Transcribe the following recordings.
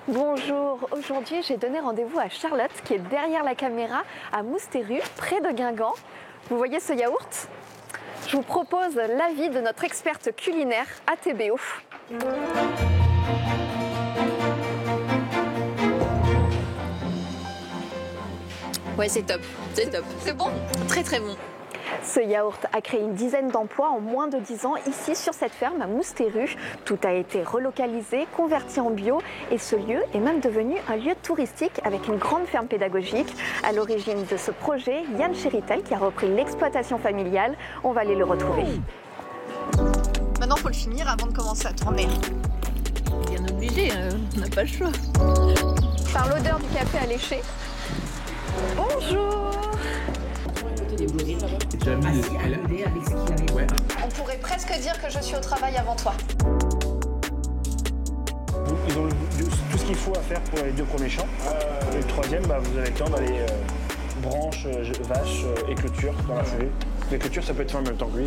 Bonjour, aujourd'hui j'ai donné rendez-vous à Charlotte qui est derrière la caméra à Moustérus, près de Guingamp. Vous voyez ce yaourt? Je vous propose l'avis de notre experte culinaire ATBO. Ouais, c'est top, c'est top. C'est bon? Très très bon. Ce yaourt a créé une dizaine d'emplois en moins de 10 ans ici sur cette ferme à Moustérus. Tout a été relocalisé, converti en bio et ce lieu est même devenu un lieu touristique avec une grande ferme pédagogique. À l'origine de ce projet, Yann Chéritel qui a repris l'exploitation familiale. On va aller le retrouver. Maintenant, il faut le finir avant de commencer à tourner. Bien obligé, on n'a pas le choix. Par l'odeur du café alléché. Bonjour! On pourrait presque dire que je suis au travail avant toi. Ils ont tout ce qu'il faut à faire pour les deux premiers champs. Et le troisième, vous avez le temps d'aller branche, vache et clôture dans la foulée. Les clôtures, ça peut être fait en même temps que lui.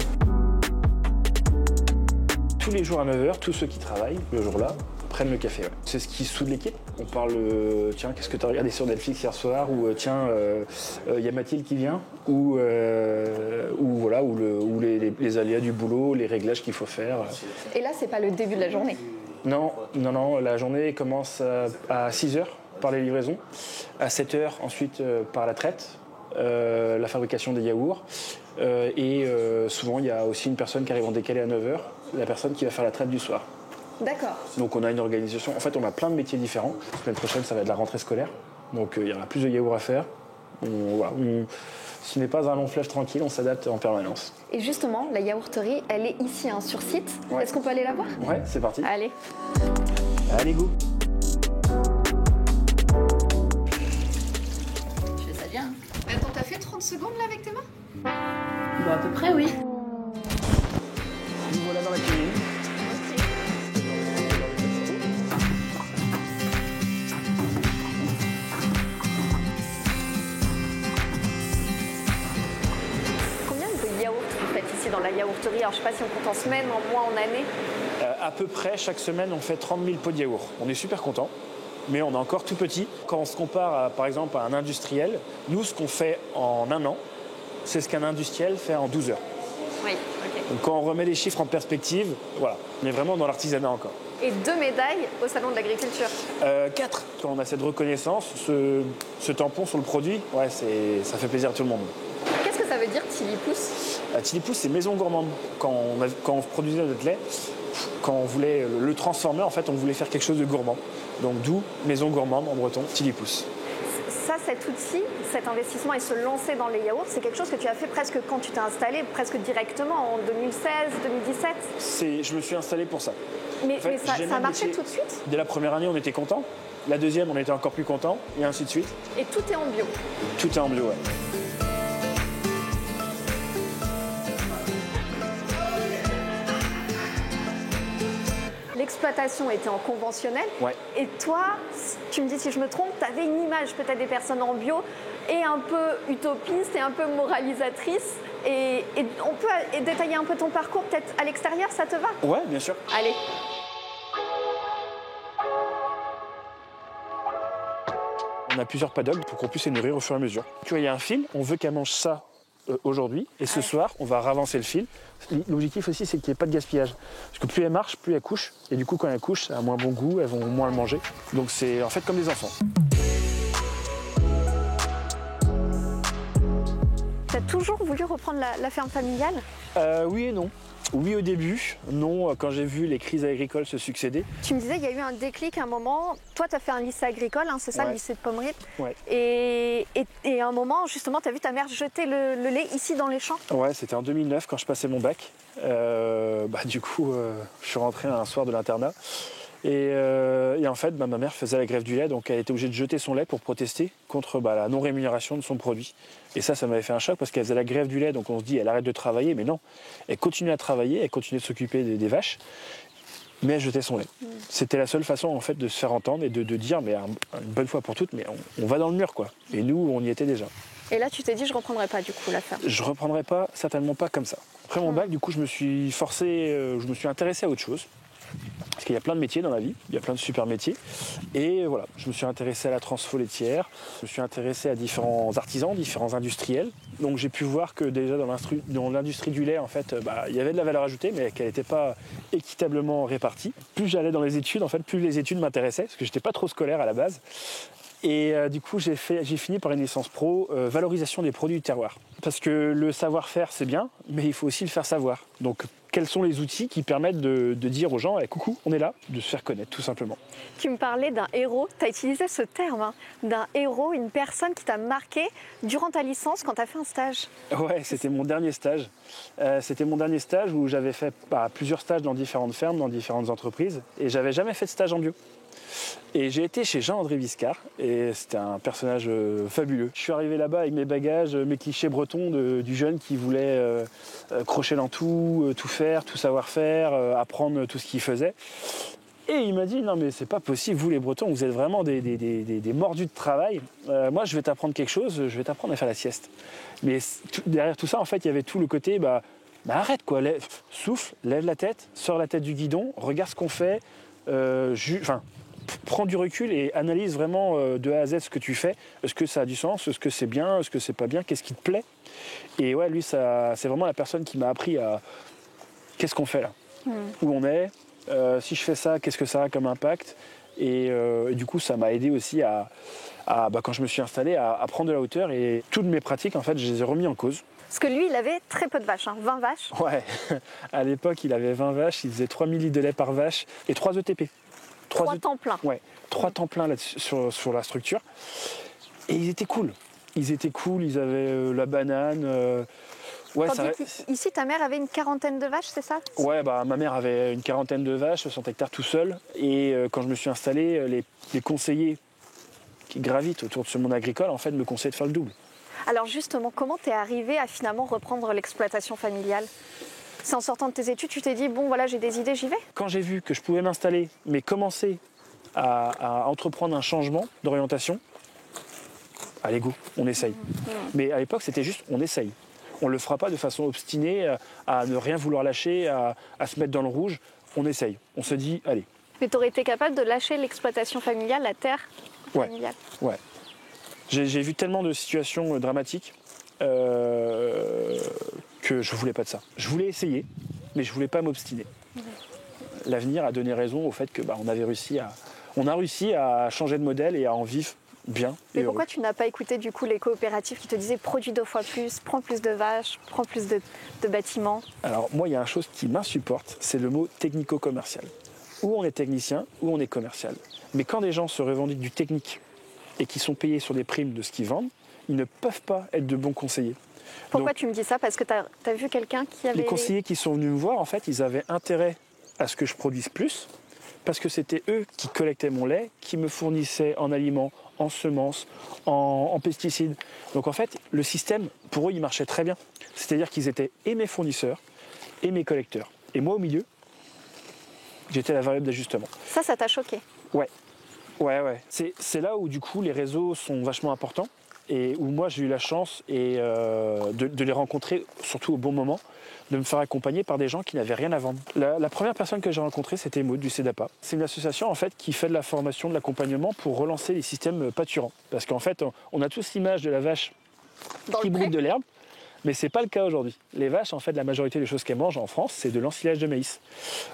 Tous les jours à 9h, tous ceux qui travaillent le jour-là prennent le café. Ouais. C'est ce qui soude l'équipe. On parle, tiens, qu'est-ce que tu as regardé sur Netflix hier soir? Ou tiens, y a Mathilde qui vient? Ou voilà, ou les aléas du boulot, les réglages qu'il faut faire. Et là, c'est pas le début de la journée? Non, la journée commence à 6h par les livraisons, à 7h ensuite par la traite, la fabrication des yaourts. Et souvent, il y a aussi une personne qui arrive en décalé à 9h, la personne qui va faire la traite du soir. D'accord. Donc on a une organisation, en fait on a plein de métiers différents. La semaine prochaine ça va être la rentrée scolaire, donc il y aura plus de yaourts à faire. Ce n'est pas un long fleuve tranquille, on s'adapte en permanence. Et justement, la yaourterie, elle est ici sur site. Ouais. Est-ce qu'on peut aller la voir? Ouais, c'est parti. Allez. Allez, go. Je fais ça bien. Attends, t'as fait 30 secondes là avec tes mains? Bon, à peu près, oui. Nous voilà dans la cuisine. Dans la yaourterie, alors je ne sais pas si on compte en semaines, en mois, en années. À peu près, chaque semaine, on fait 30 000 pots de yaourt. On est super contents, mais on est encore tout petit. Quand on se compare, par exemple, à un industriel, nous, ce qu'on fait en un an, c'est ce qu'un industriel fait en 12 heures. Oui, ok. Donc quand on remet les chiffres en perspective, voilà, on est vraiment dans l'artisanat encore. Et 2 médailles au Salon de l'Agriculture. 4. Quand on a cette reconnaissance, ce tampon sur le produit, ouais, ça fait plaisir à tout le monde. Qu'est-ce que ça veut dire Tilipousse? Tilipousse, c'est maison gourmande. Quand on produisait notre lait, quand on voulait le transformer, en fait, on voulait faire quelque chose de gourmand. Donc d'où maison gourmande en breton, Tilipousse. Ça, cet outil, cet investissement et se lancer dans les yaourts, c'est quelque chose que tu as fait presque quand tu t'es installé, presque directement en 2016, 2017? Je me suis installé pour ça. Mais, en fait, ça a marché tout de suite? Dès la première année, on était content. La deuxième, on était encore plus content, et ainsi de suite. Et tout est en bio? Tout est en bio, ouais. L'exploitation était en conventionnel. Ouais. Et toi, tu me dis si je me trompe, tu avais une image peut-être des personnes en bio et un peu utopiste et un peu moralisatrice. Et on peut détailler un peu ton parcours peut-être à l'extérieur, ça te va? Ouais, bien sûr. Allez. On a plusieurs paddocks pour qu'on puisse les nourrir au fur et à mesure. Tu vois, il y a un fil, on veut qu'elle mange ça aujourd'hui, et ce soir, on va ravancer le fil. L'objectif aussi, c'est qu'il n'y ait pas de gaspillage. Parce que plus elle marche, plus elle couche. Et du coup, quand elle couche, ça a moins bon goût, elles vont moins le manger. Donc c'est en fait comme des enfants. Tu as toujours voulu reprendre la ferme familiale? Oui et non. Oui au début, non quand j'ai vu les crises agricoles se succéder. Tu me disais qu'il y a eu un déclic à un moment. Toi, tu as fait un lycée agricole, c'est ça, ouais. Le lycée de Pommery. Ouais. Et à un moment, justement, tu as vu ta mère jeter le lait ici dans les champs? Ouais, c'était en 2009 quand je passais mon bac. Du coup, je suis rentré un soir de l'internat. Et en fait, ma mère faisait la grève du lait, donc elle était obligée de jeter son lait pour protester contre la non-rémunération de son produit. Et ça m'avait fait un choc parce qu'elle faisait la grève du lait, donc on se dit elle arrête de travailler, mais non. Elle continuait à travailler, elle continuait de s'occuper des vaches, mais elle jetait son lait. C'était la seule façon en fait de se faire entendre et de dire, mais une bonne fois pour toutes, mais on va dans le mur, quoi. Et nous, on y était déjà. Et là, tu t'es dit, je reprendrai pas du coup la ferme? Je reprendrai pas, certainement pas comme ça. Après mon bac, du coup, je me suis intéressé à autre chose. Ce qui qu'il y a plein de métiers dans la vie, il y a plein de super métiers. Et voilà, je me suis intéressé à la transfo laitière, je me suis intéressé à différents artisans, différents industriels. Donc j'ai pu voir que déjà dans l'industrie du lait, en fait, il y avait de la valeur ajoutée, mais qu'elle n'était pas équitablement répartie. Plus j'allais dans les études, en fait, plus les études m'intéressaient, parce que j'étais pas trop scolaire à la base. Et du coup, j'ai fini par une licence pro, valorisation des produits du terroir. Parce que le savoir-faire, c'est bien, mais il faut aussi le faire savoir. Donc, quels sont les outils qui permettent de dire aux gens « coucou, on est là », de se faire connaître, tout simplement. Tu me parlais d'un héros, tu as utilisé ce terme, hein, d'un héros, une personne qui t'a marqué durant ta licence quand tu as fait un stage. Ouais, c'était mon dernier stage. C'était mon dernier stage où j'avais fait plusieurs stages dans différentes fermes, dans différentes entreprises, et j'avais jamais fait de stage en bio. Et j'ai été chez Jean-André Viscard et c'était un personnage fabuleux. Je suis arrivé là-bas avec mes bagages, mes clichés bretons du jeune qui voulait crocher dans tout, tout faire, tout savoir faire, apprendre tout ce qu'il faisait. Et il m'a dit, non mais c'est pas possible, vous les Bretons, vous êtes vraiment des mordus de travail. Moi je vais t'apprendre quelque chose, je vais t'apprendre à faire la sieste. Mais derrière tout ça, en fait, il y avait tout le côté, arrête quoi, souffle, lève la tête, sors la tête du guidon, regarde ce qu'on fait, prends du recul et analyse vraiment de A à Z ce que tu fais. Est-ce que ça a du sens? Est-ce que c'est bien? Est-ce que c'est pas bien? Qu'est-ce qui te plaît? Et ouais, lui, c'est vraiment la personne qui m'a appris à qu'est-ce qu'on fait là? Où on est? Si je fais ça, qu'est-ce que ça a comme impact? Et du coup, ça m'a aidé aussi quand je me suis installé, à prendre de la hauteur. Et toutes mes pratiques, en fait, je les ai remis en cause. Parce que lui, il avait très peu de vaches, 20 vaches. Ouais, à l'époque, il avait 20 vaches, il faisait 3000 litres de lait par vache et 3 ETP. 3 temps plein. Ouais, 3 temps plein là sur la structure. Et ils étaient cool. Ils avaient la banane. Ici, ta mère avait une quarantaine de vaches, c'est ça? Ouais, ma mère avait une quarantaine de vaches, 60 hectares tout seul. Et quand je me suis installé, les conseillers qui gravitent autour de ce monde agricole, en fait, me conseillaient de faire le double. Alors justement, comment t'es arrivé à finalement reprendre l'exploitation familiale? C'est en sortant de tes études, tu t'es dit, bon voilà, j'ai des idées, j'y vais? Quand j'ai vu que je pouvais m'installer, mais commencer à entreprendre un changement d'orientation, allez go, on essaye. Mais à l'époque, c'était juste, on essaye. On ne le fera pas de façon obstinée, à ne rien vouloir lâcher, à se mettre dans le rouge. On essaye. On se dit, allez. Mais tu aurais été capable de lâcher l'exploitation familiale, la terre familiale? Ouais. J'ai vu tellement de situations dramatiques que je ne voulais pas de ça. Je voulais essayer, mais je ne voulais pas m'obstiner. L'avenir a donné raison au fait que on a réussi à changer de modèle et à en vivre bien. Mais pourquoi tu n'as pas écouté du coup les coopératives qui te disaient produis 2 fois plus, prends plus de vaches, prends plus de bâtiments? Alors moi, il y a une chose qui m'insupporte, c'est le mot technico-commercial. Ou on est technicien, ou on est commercial. Mais quand des gens se revendiquent du technique et qui sont payés sur des primes de ce qu'ils vendent, ils ne peuvent pas être de bons conseillers. Pourquoi tu me dis ça? Parce que tu as vu quelqu'un qui avait... Les conseillers qui sont venus me voir, en fait, ils avaient intérêt à ce que je produise plus, parce que c'était eux qui collectaient mon lait, qui me fournissaient en aliments, en semences, en pesticides. Donc en fait, le système, pour eux, il marchait très bien. C'est-à-dire qu'ils étaient et mes fournisseurs, et mes collecteurs. Et moi, au milieu, j'étais la variable d'ajustement. Ça t'a choqué? Ouais. C'est là où, du coup, les réseaux sont vachement importants et où moi, j'ai eu la chance de les rencontrer, surtout au bon moment, de me faire accompagner par des gens qui n'avaient rien à vendre. La première personne que j'ai rencontrée, c'était Maud du CEDAPA. C'est une association en fait, qui fait de la formation, de l'accompagnement pour relancer les systèmes pâturants. Parce qu'en fait, on a tous l'image de la vache qui brûle de l'herbe, mais ce n'est pas le cas aujourd'hui. Les vaches, en fait, la majorité des choses qu'elles mangent en France, c'est de l'ensilage de maïs.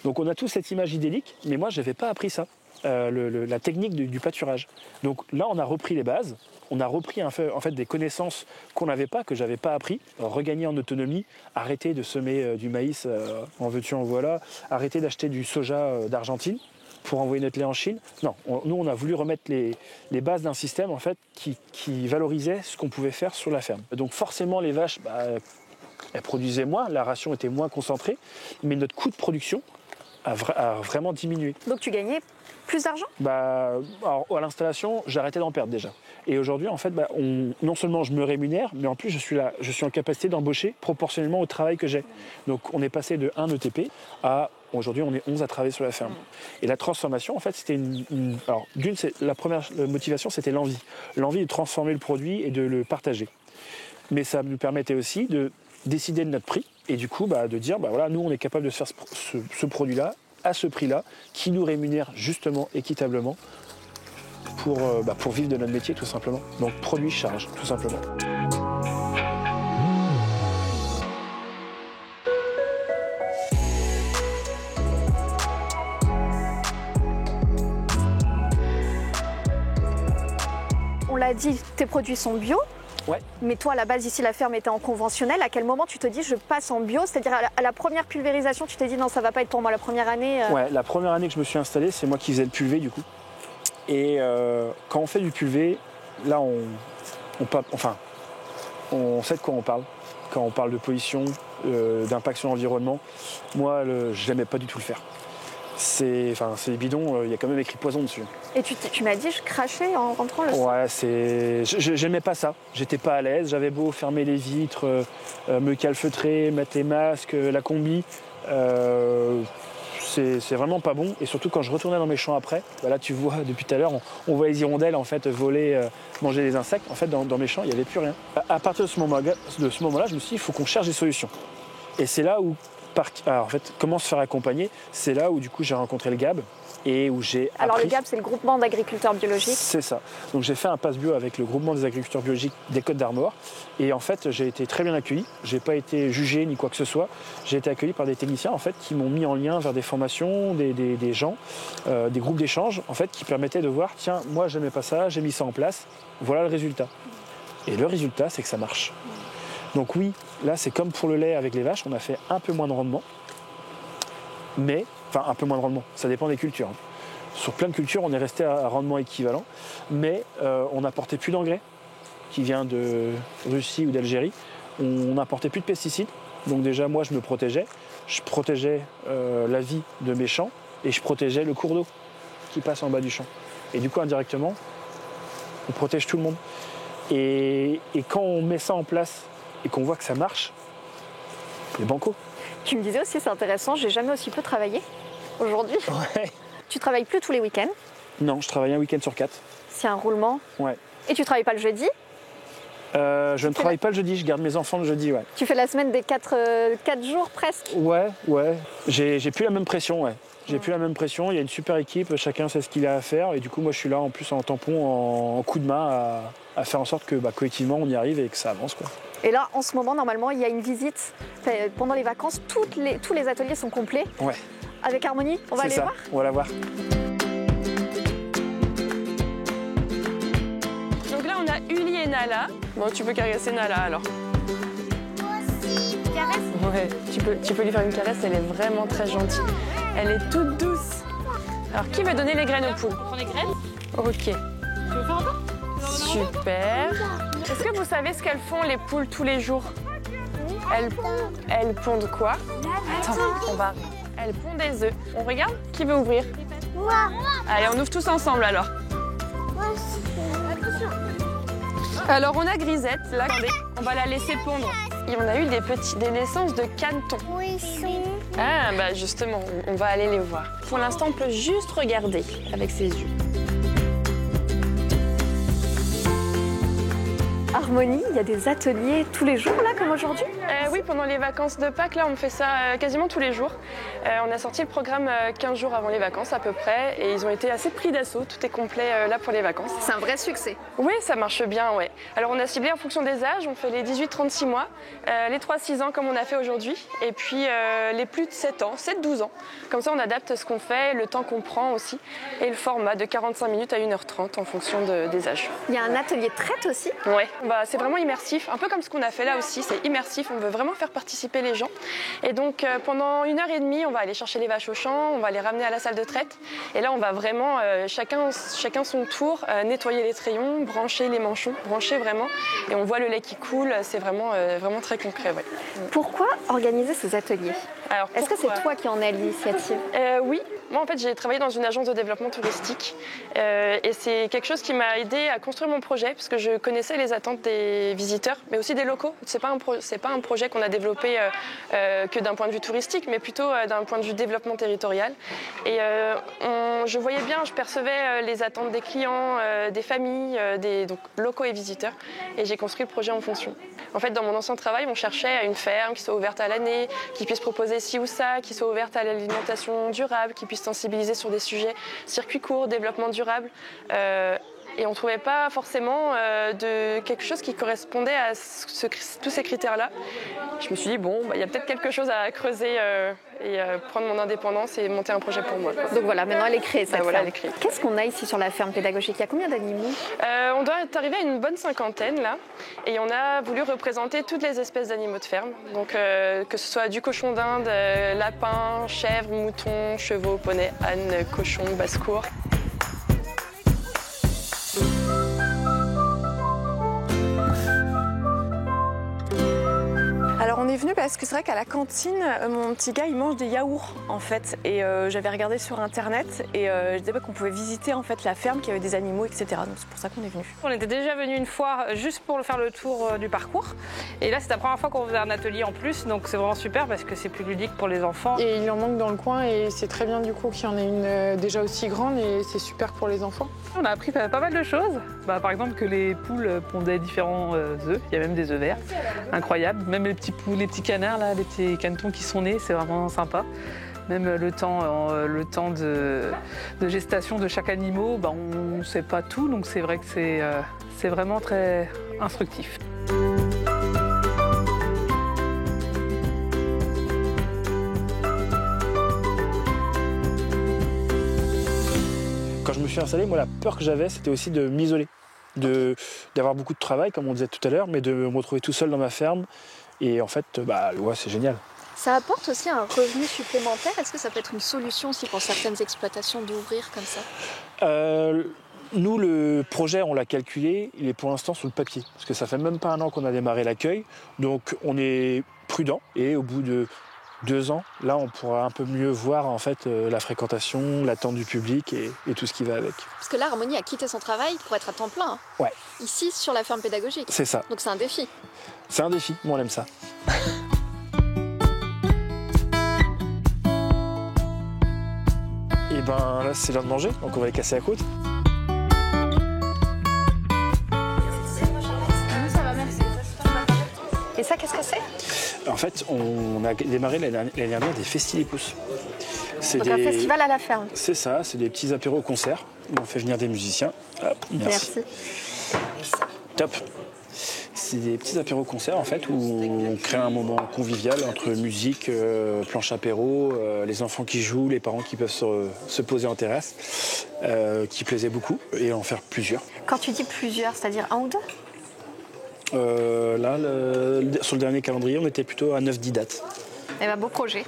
Donc on a tous cette image idyllique, mais moi, je n'avais pas appris ça. La technique du pâturage. Donc là, on a repris les bases, on a repris en fait des connaissances qu'on n'avait pas, que j'avais pas appris, regagner en autonomie, arrêter de semer du maïs en veux-tu en voilà, arrêter d'acheter du soja d'Argentine pour envoyer notre lait en Chine. Non, nous on a voulu remettre les bases d'un système en fait qui valorisait ce qu'on pouvait faire sur la ferme. Donc forcément les vaches, elles produisaient moins, la ration était moins concentrée, mais notre coût de production a vraiment diminué. Donc tu gagnais plus d'argent? Alors, à l'installation, j'arrêtais d'en perdre déjà. Et aujourd'hui, en fait, non seulement je me rémunère, mais en plus, je suis en capacité d'embaucher proportionnellement au travail que j'ai. Donc, on est passé de 1 ETP à, aujourd'hui, on est 11 à travailler sur la ferme. Et la transformation, en fait, c'était alors, la première motivation, c'était l'envie. L'envie de transformer le produit et de le partager. Mais ça nous permettait aussi de décider de notre prix et du coup, de dire, voilà, nous, on est capable de faire ce produit-là à ce prix-là, qui nous rémunère justement, équitablement, pour vivre de notre métier tout simplement. Donc produit charge, tout simplement. On l'a dit, tes produits sont bio. Ouais. Mais toi, à la base, ici, la ferme était en conventionnel. À quel moment tu te dis, je passe en bio? C'est-à-dire, à la première pulvérisation, tu t'es dit, non, ça va pas être pour moi la première année. Ouais, la première année que je me suis installé, c'est moi qui faisais le pulvé, du coup. Et quand on fait du pulvé, là, on sait de quoi on parle. Quand on parle de pollution, d'impact sur l'environnement, moi, je n'aimais pas du tout le faire. C'est des bidons, il y a quand même écrit poison dessus. Et tu m'as dit, je crachais en rentrant le soir. Ouais, j'aimais pas ça. J'étais pas à l'aise. J'avais beau fermer les vitres, me calfeutrer, mettre les masques, la combi. C'est vraiment pas bon. Et surtout quand je retournais dans mes champs après, là tu vois depuis tout à l'heure, on voit les hirondelles en fait voler, manger des insectes. En fait dans mes champs il n'y avait plus rien. À partir de ce moment-là, je me suis dit il faut qu'on cherche des solutions. Et c'est là où, alors, en fait, comment se faire accompagner, c'est là où du coup j'ai rencontré le GAB et où j'ai appris. Alors le GAB, c'est le groupement d'agriculteurs biologiques. C'est ça. Donc j'ai fait un pass bio avec le groupement des agriculteurs biologiques des Côtes d'Armor. Et en fait, j'ai été très bien accueilli. J'ai pas été jugé ni quoi que ce soit. J'ai été accueilli par des techniciens en fait qui m'ont mis en lien vers des formations, des gens, des groupes d'échange en fait qui permettaient de voir tiens, moi j'aimais pas ça, j'ai mis ça en place. Voilà le résultat. Et le résultat, c'est que ça marche. Donc oui, là c'est comme pour le lait avec les vaches, on a fait un peu moins de rendement. Un peu moins de rendement, ça dépend des cultures. Sur plein de cultures, on est resté à rendement équivalent, mais on n'apportait plus d'engrais qui vient de Russie ou d'Algérie. On n'apportait plus de pesticides, donc déjà moi je me protégeais. Je protégeais la vie de mes champs et je protégeais le cours d'eau qui passe en bas du champ. Et du coup indirectement, on protège tout le monde. Et quand on met ça en place et qu'on voit que ça marche, les banco. Tu me disais aussi, c'est intéressant, j'ai jamais aussi peu travaillé aujourd'hui. Ouais. Tu travailles plus tous les week-ends. Non, je travaille un week-end sur 4. C'est un roulement. Ouais. Et tu travailles pas le jeudi? Je ne travaille pas le jeudi, je garde mes enfants le jeudi, ouais. Tu fais la semaine des 4 jours presque. Ouais. J'ai plus la même pression, ouais. J'ai plus la même pression, il y a une super équipe, chacun sait ce qu'il a à faire. Et du coup, moi, je suis là en plus en tampon, en coup de main à faire en sorte que collectivement, on y arrive et que ça avance, quoi. Et là, en ce moment, normalement, il y a une visite. Pendant les vacances, tous les ateliers sont complets. Ouais. Avec Harmonie, on va aller voir. On va la voir. Donc là, on a Uli et Nala. Bon, tu peux caresser Nala alors. Caresse. Ouais, tu peux lui faire une caresse, elle est vraiment très gentille. Elle est toute douce. Alors, qui veut donner les graines aux poules? On prend les graines. Ok. Tu veux faire encore? Super. Est-ce que vous savez ce qu'elles font les poules tous les jours? Elles pondent quoi? Attends, elles pondent des œufs. On regarde? Qui veut ouvrir? Moi. Allez, on ouvre tous ensemble alors. Moi aussi. Alors on a Grisette, là, attendez, on va la laisser pondre. Et on a eu des naissances de canetons. Où ils sont? Ah bah justement, on va aller les voir. Pour l'instant, on peut juste regarder avec ses yeux. Harmonie, il y a des ateliers tous les jours là, comme aujourd'hui? Oui, pendant les vacances de Pâques, là, on fait ça quasiment tous les jours. On a sorti le programme 15 jours avant les vacances à peu près, et ils ont été assez pris d'assaut. Tout est complet là pour les vacances. C'est un vrai succès. Oui, ça marche bien, ouais. Alors on a ciblé en fonction des âges, on fait les 18-36 mois, les 3-6 ans comme on a fait aujourd'hui, et puis les plus de 7 ans, 7-12 ans. Comme ça on adapte ce qu'on fait, le temps qu'on prend aussi, et le format de 45 minutes à 1h30 en fonction des âges. Il y a un atelier de traite aussi. Ouais, bah, c'est vraiment immersif, un peu comme ce qu'on a fait là aussi, c'est immersif, on veut vraiment faire participer les gens. Et donc pendant 1h30, on va aller chercher les vaches au champ, on va les ramener à la salle de traite, et là on va vraiment, chacun son tour, nettoyer les trayons, brancher les manchons, brancher vraiment, et on voit le lait qui coule, c'est vraiment très concret. Ouais. Pourquoi organiser ces ateliers? Alors, est-ce que c'est toi qui en as l'initiative? Oui, moi en fait j'ai travaillé dans une agence de développement touristique et c'est quelque chose qui m'a aidé à construire mon projet parce que je connaissais les attentes des visiteurs mais aussi des locaux. C'est pas un projet qu'on a développé que d'un point de vue touristique, mais plutôt d'un point de vue développement territorial. Et je voyais bien, je percevais les attentes des clients, des familles, donc, locaux et visiteurs, et j'ai construit le projet en fonction. En fait, dans mon ancien travail, on cherchait une ferme qui soit ouverte à l'année, qui puisse proposer ci ou ça, qui soit ouverte à l'alimentation durable, qui puisse sensibiliser sur des sujets circuits courts, développement durable. Et on ne trouvait pas forcément de quelque chose qui correspondait à tous ces critères-là. Je me suis dit, bon, il y a peut-être quelque chose à creuser et prendre mon indépendance et monter un projet pour moi, quoi. Donc voilà, maintenant elle est créée, cette voilà, ferme. elle est créée. Qu'est-ce qu'on a ici sur la ferme pédagogique? Il y a combien d'animaux? On doit être arrivé à une bonne cinquantaine, là. Et on a voulu représenter toutes les espèces d'animaux de ferme. Donc que ce soit du cochon d'Inde, lapin, chèvre, mouton, chevaux, poneys, ânes, cochons, basse-cour. Alors on est venu parce que c'est vrai qu'à la cantine, mon petit gars il mange des yaourts en fait. Et j'avais regardé sur internet et je disais qu'on pouvait visiter en fait la ferme, qu'il y avait des animaux, etc. Donc c'est pour ça qu'on est venu. On était déjà venu une fois juste pour faire le tour du parcours. Et là c'est la première fois qu'on faisait un atelier en plus, donc c'est vraiment super parce que c'est plus ludique pour les enfants. Et il en manque dans le coin et c'est très bien du coup qu'il y en ait une déjà aussi grande et c'est super pour les enfants. On a appris pas mal de choses. Par exemple que les poules pondaient différents œufs, il y a même des œufs verts, incroyable. Même les petits canards, là, les petits canetons qui sont nés, c'est vraiment sympa. Même le temps de gestation de chaque animal, on ne sait pas tout, donc c'est vrai que c'est vraiment très instructif. Quand je me suis installé, moi, la peur que j'avais, c'était aussi de m'isoler, d'avoir beaucoup de travail, comme on disait tout à l'heure, mais de me retrouver tout seul dans ma ferme. Et en fait, ouais, c'est génial. Ça apporte aussi un revenu supplémentaire. Est-ce que ça peut être une solution aussi pour certaines exploitations d'ouvrir comme ça? Nous, le projet, on l'a calculé, il est pour l'instant sur le papier. Parce que ça fait même pas un an qu'on a démarré l'accueil. Donc on est prudent. Et au bout de 2 ans, là, on pourra un peu mieux voir en fait la fréquentation, l'attente du public et tout ce qui va avec. Parce que là, Harmonie a quitté son travail pour être à temps plein. Ouais. Ici, sur la ferme pédagogique. C'est ça. Donc c'est un défi. C'est un défi, moi on aime ça. Et là c'est l'heure de manger, donc on va les casser la côte. Et ça, qu'est-ce que c'est? En fait, on a démarré l'année dernière des Festilipous. Donc un festival à la ferme. C'est ça, c'est des petits apéros concerts où on fait venir des musiciens. Hop, merci. Top. C'est des petits apéros concerts en fait où on crée un moment convivial entre musique, planche apéro, les enfants qui jouent, les parents qui peuvent se poser en terrasse, qui plaisait beaucoup et en faire plusieurs. Quand tu dis plusieurs, c'est-à-dire 1 ou 2? Là, sur le dernier calendrier, on était plutôt à 9-10 dates. Eh ben, beau projet.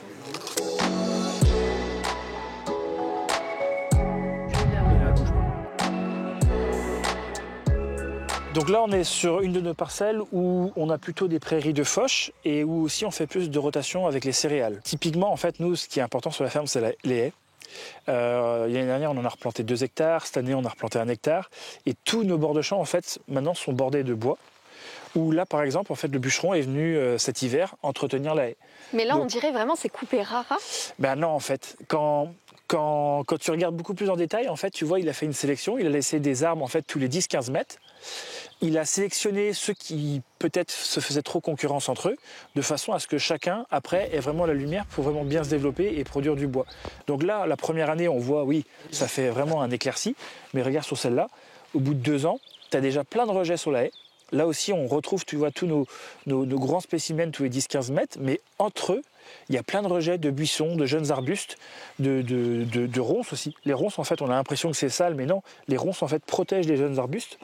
Donc là, on est sur une de nos parcelles où on a plutôt des prairies de fauche et où aussi on fait plus de rotation avec les céréales. Typiquement, en fait, nous, ce qui est important sur la ferme, c'est les haies. L'année dernière, on en a replanté 2 hectares. Cette année, on a replanté 1 hectare. Et tous nos bords de champ, en fait, maintenant, sont bordés de bois. Où là, par exemple, en fait, le bûcheron est venu cet hiver entretenir la haie. Mais là, donc, on dirait vraiment c'est coupé rara. Ben non, en fait, quand tu regardes beaucoup plus en détail, en fait, tu vois, il a fait une sélection. Il a laissé des arbres, en fait, tous les 10-15 mètres. Il a sélectionné ceux qui, peut-être, se faisaient trop concurrence entre eux, de façon à ce que chacun, après, ait vraiment la lumière pour vraiment bien se développer et produire du bois. Donc là, la première année, on voit, oui, ça fait vraiment un éclairci. Mais regarde sur celle-là, au bout de 2 ans, tu as déjà plein de rejets sur la haie. Là aussi, on retrouve, tu vois, tous nos grands spécimens tous les 10-15 mètres, mais entre eux, il y a plein de rejets de buissons, de jeunes arbustes, de ronces aussi. Les ronces, en fait, on a l'impression que c'est sale, mais non. Les ronces, en fait, protègent les jeunes arbustes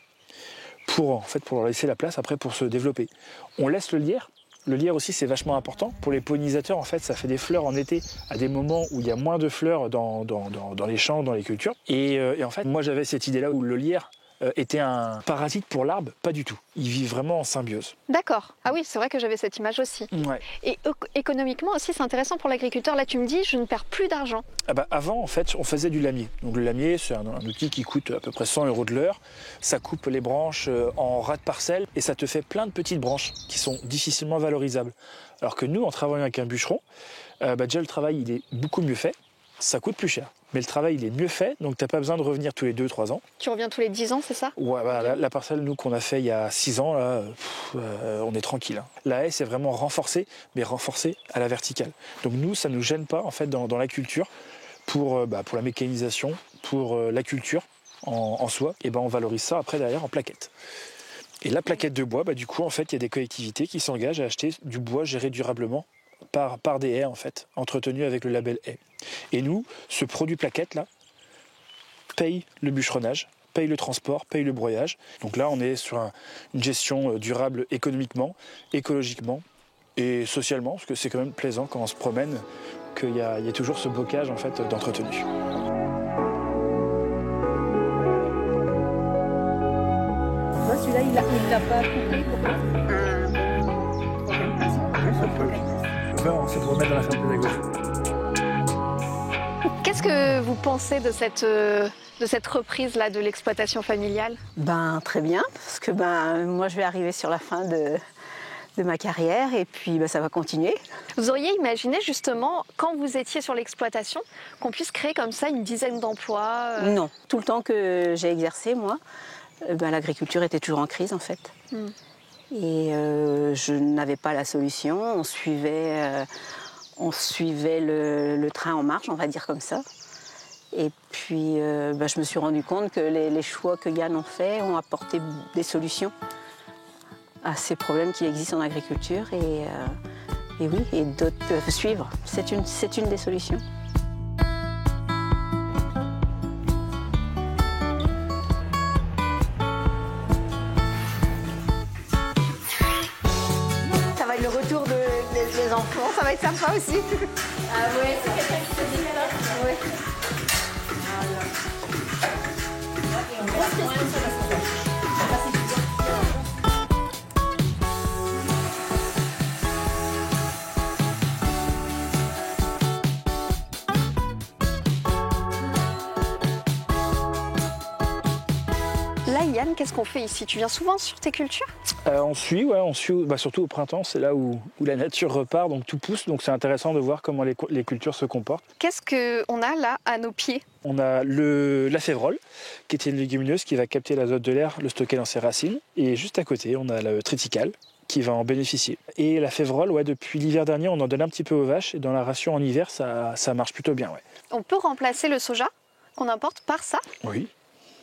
pour leur laisser la place après pour se développer. On laisse le lierre. Le lierre aussi, c'est vachement important. Pour les pollinisateurs, en fait, ça fait des fleurs en été à des moments où il y a moins de fleurs dans les champs, dans les cultures. Et en fait, moi, j'avais cette idée-là où le lierre était un parasite pour l'arbre, pas du tout. Ils vivent vraiment en symbiose. D'accord. Ah oui, c'est vrai que j'avais cette image aussi. Ouais. Et économiquement aussi, c'est intéressant pour l'agriculteur. Là, tu me dis, je ne perds plus d'argent. Avant, en fait, on faisait du lamier. Donc le lamier, c'est un outil qui coûte à peu près 100 € de l'heure. Ça coupe les branches en ras de parcelle et ça te fait plein de petites branches qui sont difficilement valorisables. Alors que nous, en travaillant avec un bûcheron, déjà le travail il est beaucoup mieux fait. Ça coûte plus cher. Mais le travail, il est mieux fait, donc tu n'as pas besoin de revenir tous les 2-3 ans. Tu reviens tous les 10 ans, c'est ça? Ouais, la parcelle, nous, qu'on a fait il y a 6 ans, là, on est tranquille. Hein. La haie, c'est vraiment renforcée, mais renforcée à la verticale. Donc nous, ça ne nous gêne pas, en fait, dans la culture, pour la mécanisation, pour la culture en soi. Et on valorise ça, après, derrière, en plaquettes. Et la plaquette de bois, du coup, en fait, il y a des collectivités qui s'engagent à acheter du bois géré durablement par des haies, en fait, entretenues avec le label haie. Et nous, ce produit plaquette-là paye le bûcheronnage, paye le transport, paye le broyage. Donc là, on est sur une gestion durable économiquement, écologiquement et socialement, parce que c'est quand même plaisant quand on se promène, qu'il y a toujours ce bocage en fait, d'entretenu. Moi, celui-là, il l'a pas coupé. On se remettre dans la ferme pédagogique. Qu'est-ce que vous pensez de cette reprise-là de l'exploitation familiale? Très bien, parce que moi, je vais arriver sur la fin de ma carrière et puis ça va continuer. Vous auriez imaginé justement, quand vous étiez sur l'exploitation, qu'on puisse créer comme ça une dizaine d'emplois Non, tout le temps que j'ai exercé, moi, l'agriculture était toujours en crise en fait. Et je n'avais pas la solution, on suivait le train en marche, on va dire comme ça. Et puis je me suis rendu compte que les choix que Yann ont fait ont apporté des solutions à ces problèmes qui existent en agriculture et d'autres peuvent suivre. C'est une des solutions. Ça va être le retour des enfants, ça va être sympa aussi. Ah ouais, c'est quelqu'un qui se dit là. Ouais. Là, Yann, qu'est-ce qu'on fait ici? Tu viens souvent sur tes cultures? On suit, surtout au printemps, c'est là où la nature repart, donc tout pousse, donc c'est intéressant de voir comment les cultures se comportent. Qu'est-ce qu'on a là à nos pieds? On a la févrole, qui est une légumineuse qui va capter l'azote de l'air, le stocker dans ses racines, et juste à côté, on a le triticale, qui va en bénéficier. Et la févrole, depuis l'hiver dernier, on en donne un petit peu aux vaches, et dans la ration en hiver, ça marche plutôt bien. Ouais. On peut remplacer le soja qu'on importe par ça? Oui.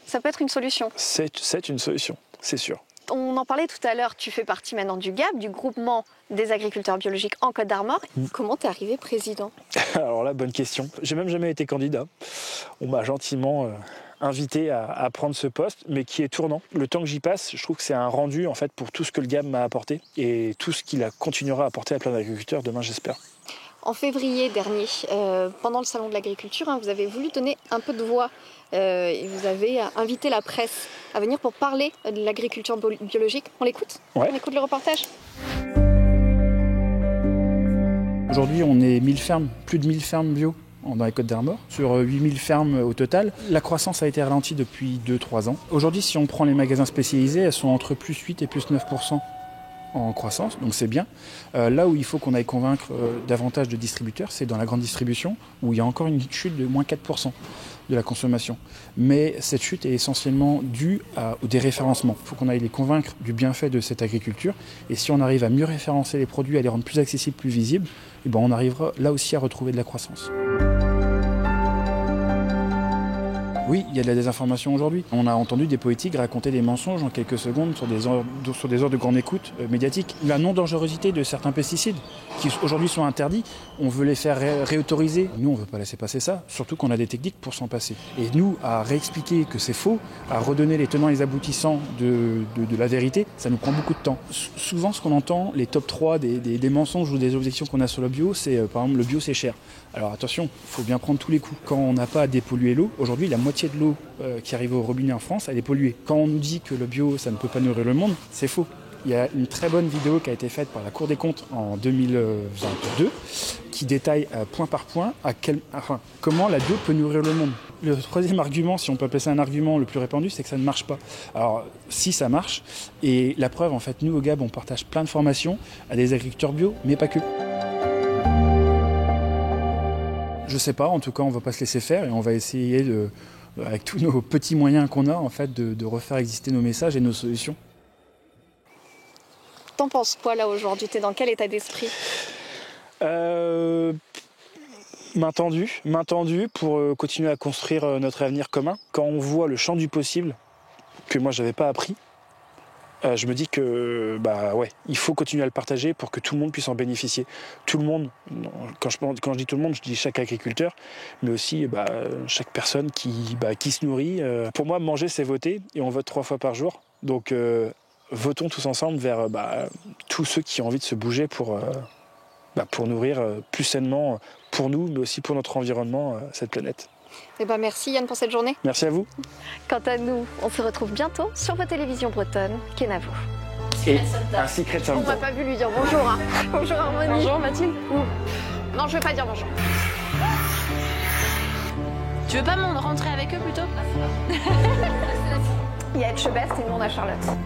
Ça peut être une solution. C'est une solution, c'est sûr. On en parlait tout à l'heure, tu fais partie maintenant du GAB, du groupement des agriculteurs biologiques en Côte d'Armor. Comment t'es arrivé président? Alors là, bonne question. J'ai même jamais été candidat. On m'a gentiment invité à prendre ce poste, mais qui est tournant. Le temps que j'y passe, je trouve que c'est un rendu en fait, pour tout ce que le GAB m'a apporté et tout ce qu'il continuera à apporter à plein d'agriculteurs demain, j'espère. En février dernier, pendant le salon de l'agriculture, vous avez voulu donner un peu de voix et vous avez invité la presse à venir pour parler de l'agriculture biologique. On l'écoute? Ouais. On écoute le reportage? Aujourd'hui, on est 1000 fermes, plus de 1000 fermes bio dans les Côtes d'Armor, sur 8000 fermes au total. La croissance a été ralentie depuis 2-3 ans. Aujourd'hui, si on prend les magasins spécialisés, elles sont entre plus 8 et plus 9% en croissance, donc c'est bien. Là où il faut qu'on aille convaincre davantage de distributeurs, c'est dans la grande distribution, où il y a encore une chute de moins 4% de la consommation. Mais cette chute est essentiellement due au déréférencement. Il faut qu'on aille les convaincre du bienfait de cette agriculture, et si on arrive à mieux référencer les produits, à les rendre plus accessibles, plus visibles, on arrivera là aussi à retrouver de la croissance. Oui, il y a de la désinformation aujourd'hui. On a entendu des politiques raconter des mensonges en quelques secondes sur des heures de grande écoute médiatique. La non-dangerosité de certains pesticides qui aujourd'hui sont interdits, on veut les faire réautoriser. Nous, on ne veut pas laisser passer ça, surtout qu'on a des techniques pour s'en passer. Et nous, à réexpliquer que c'est faux, à redonner les tenants et les aboutissants de la vérité, ça nous prend beaucoup de temps. Souvent, ce qu'on entend, les top 3 des mensonges ou des objections qu'on a sur le bio, c'est par exemple le bio c'est cher. Alors attention, il faut bien prendre tous les coups. Quand on n'a pas à dépolluer l'eau, aujourd'hui la moitié moitié de l'eau qui arrive au robinet en France, elle est polluée. Quand on nous dit que le bio, ça ne peut pas nourrir le monde, c'est faux. Il y a une très bonne vidéo qui a été faite par la Cour des comptes en 2022 qui détaille point par point comment la bio peut nourrir le monde. Le troisième argument, si on peut appeler ça un argument le plus répandu, c'est que ça ne marche pas. Alors, si ça marche, et la preuve, en fait, nous, au GAB, on partage plein de formations à des agriculteurs bio, mais pas que. Je sais pas, en tout cas, on va pas se laisser faire et on va essayer, avec tous nos petits moyens qu'on a, en fait, de refaire exister nos messages et nos solutions. T'en penses quoi là aujourd'hui? T'es dans quel état d'esprit? Main tendue pour continuer à construire notre avenir commun. Quand on voit le champ du possible, que moi j'avais pas appris, je me dis que il faut continuer à le partager pour que tout le monde puisse en bénéficier. Tout le monde, quand je dis tout le monde, je dis chaque agriculteur, mais aussi chaque personne qui se nourrit. Pour moi, manger, c'est voter, et on vote 3 fois par jour. Donc votons tous ensemble vers tous ceux qui ont envie de se bouger pour nourrir plus sainement pour nous, mais aussi pour notre environnement, cette planète. Merci Yann pour cette journée. Merci à vous. Quant à nous, on se retrouve bientôt sur vos télévisions bretonnes. Kenavo. Et un Secret Santa. On m'a pas vu lui dire bonjour. Hein. Bonjour Harmonie. Bonjour Mathilde. Non, je veux pas dire bonjour. Tu veux pas rentrer avec eux plutôt? Il y a Etchebest et nous on a Charlotte.